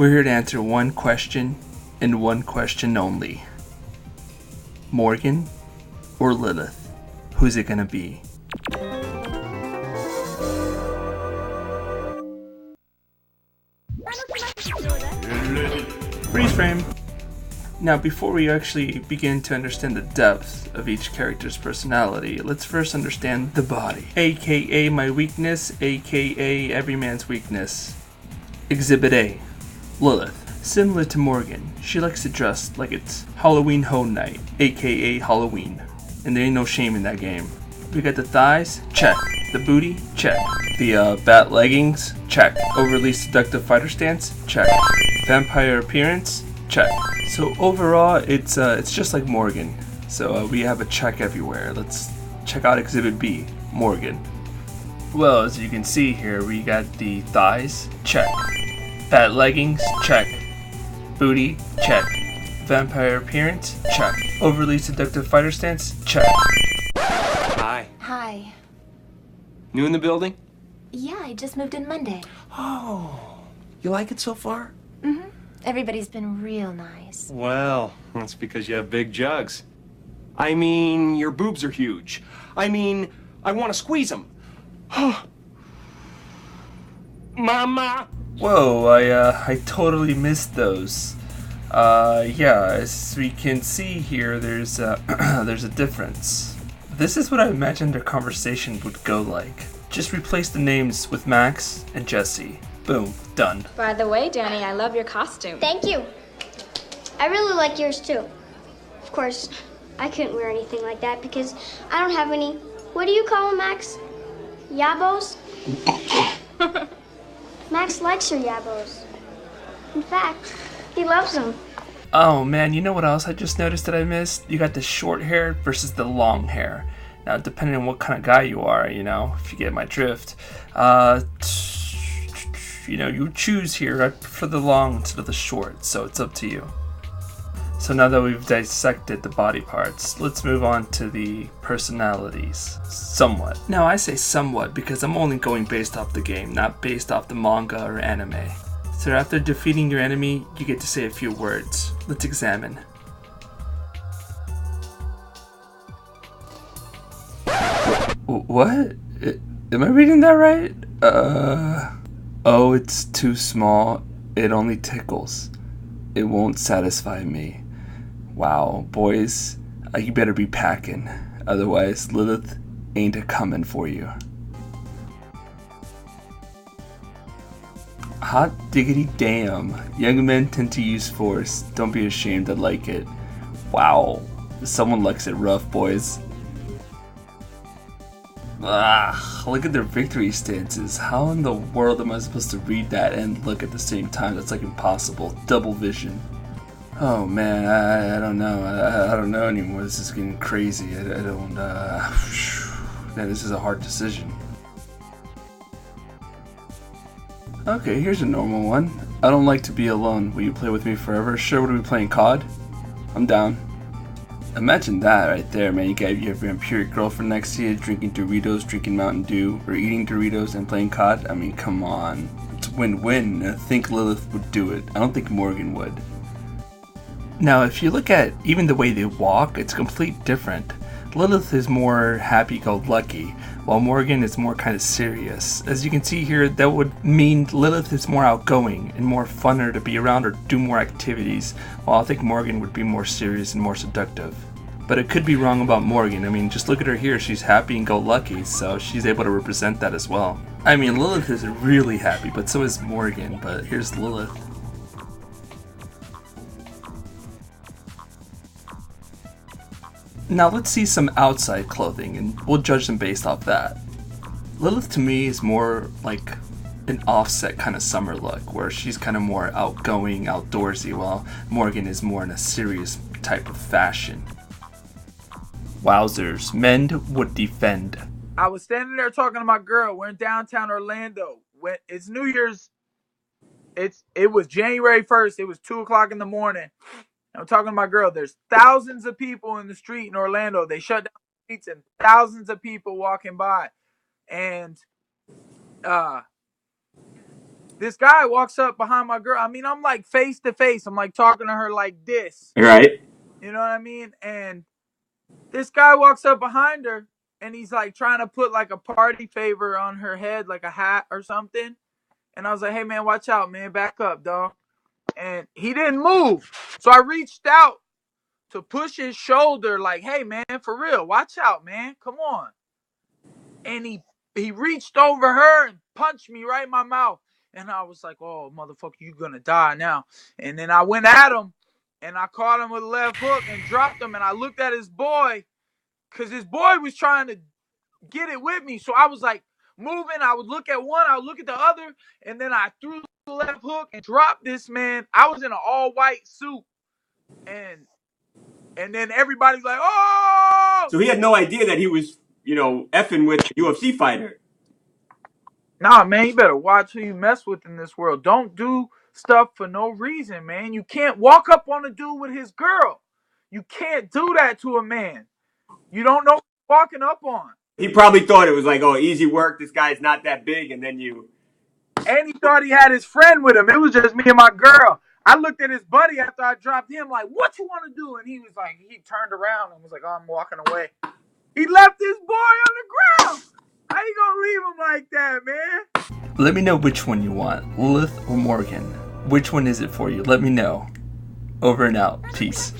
We're here to answer one question and one question only. Morrigan or Lilith? Who's it gonna be? Freeze frame. Now, before we actually begin to understand the depth of each character's personality, let's first understand the body, aka my weakness, aka every man's weakness. Exhibit A, Lilith. Similar to Morrigan, she likes to dress like it's Halloween Ho Night, aka Halloween, and there ain't no shame in that game. We got the thighs, check. The booty, check. The bat leggings, check. Overly seductive fighter stance, check. Vampire appearance, check. So overall, it's just like Morrigan. So we have a check everywhere. Let's check out Exhibit B, Morrigan. Well, as you can see here, we got the thighs, check. Bat leggings, check. Booty, check. Vampire appearance, check. Overly seductive fighter stance, check. Hi. Hi. New in the building? Yeah, I just moved in Monday. Oh, you like it so far? Mm-hmm. Everybody's been real nice. Well, that's because you have big jugs. I mean, your boobs are huge. I mean, I want to squeeze them. Mama! Whoa, I totally missed those. Yeah, as we can see here, there's a difference. This is what I imagined their conversation would go like. Just replace the names with Max and Jesse. Boom, done. By the way, Danny, I love your costume. Thank you. I really like yours too. Of course, I couldn't wear anything like that because I don't have any, what do you call them, Max? Yabos? Max likes your yabos. In fact, he loves them. Oh man, you know what else I just noticed that I missed? You got the short hair versus the long hair. Now, depending on what kind of guy you are, if you get my drift, you choose here. I prefer the long instead of the short, so it's up to you. So now that we've dissected the body parts, let's move on to the personalities. Somewhat. Now, I say somewhat because I'm only going based off the game, not based off the manga or anime. So after defeating your enemy, you get to say a few words. Let's examine. What? Am I reading that right? Oh, it's too small. It only tickles. It won't satisfy me. Wow, boys, you better be packing. Otherwise, Lilith ain't a comin' for you. Hot diggity damn. Young men tend to use force. Don't be ashamed, I like it. Wow, someone likes it rough, boys. Look at their victory stances. How in the world am I supposed to read that and look at the same time? That's like impossible. Double vision. Oh man, I don't know. I don't know anymore. This is getting crazy. I don't, man, this is a hard decision. Okay, here's a normal one. I don't like to be alone. Will you play with me forever? Sure, what are we playing, COD? I'm down. Imagine that right there, man. You have your vampiric girlfriend next to you, drinking Doritos, drinking Mountain Dew, or eating Doritos and playing COD. I mean, come on. It's win-win. I think Lilith would do it. I don't think Morrigan would. Now, if you look at even the way they walk, it's completely different. Lilith is more happy-go-lucky, while Morrigan is more kind of serious. As you can see here, that would mean Lilith is more outgoing and more funner to be around or do more activities, while I think Morrigan would be more serious and more seductive. But it could be wrong about Morrigan. I mean, just look at her here. She's happy and go lucky, so she's able to represent that as well. I mean, Lilith is really happy, but so is Morrigan. But here's Lilith. Now let's see some outside clothing, and we'll judge them based off that. Lilith to me is more like an offset kind of summer look, where she's kind of more outgoing, outdoorsy, while Morrigan is more in a serious type of fashion. Wowzers, men would defend. I was standing there talking to my girl. We're in downtown Orlando. When it's New Year's, it was January 1st. It was 2:00 in the morning. I'm talking to my girl. There's thousands of people in the street in Orlando. They shut down the streets and thousands of people walking by. And this guy walks up behind my girl. I mean, I'm like face to face. I'm like talking to her like this. Right. You know what I mean? And this guy walks up behind her and he's like trying to put like a party favor on her head, like a hat or something. And I was like, hey man, watch out, man. Back up, dog. And he didn't move. So I reached out to push his shoulder, like, hey man, for real, watch out, man. Come on. And he reached over her and punched me right in my mouth. And I was like, oh, motherfucker, you gonna die now. And then I went at him, and I caught him with a left hook and dropped him. And I looked at his boy, because his boy was trying to get it with me. So I was like moving. I would look at one, I would look at the other, and then I threw the left hook and dropped this man. I was in an all-white suit. And then everybody's like, oh! So he had no idea that he was, effing with a UFC fighter. Nah, man, you better watch who you mess with in this world. Don't do stuff for no reason, man. You can't walk up on a dude with his girl. You can't do that to a man. You don't know what you're walking up on. He probably thought it was like, oh, easy work. This guy's not that big. And then you... And he thought he had his friend with him. It was just me and my girl. I looked at his buddy after I dropped him like, what you want to do? And he was like, he turned around and was like, oh, I'm walking away. He left his boy on the ground. How you gonna leave him like that, man? Let me know which one you want, Lilith or Morrigan. Which one is it for you? Let me know. Over and out. Peace.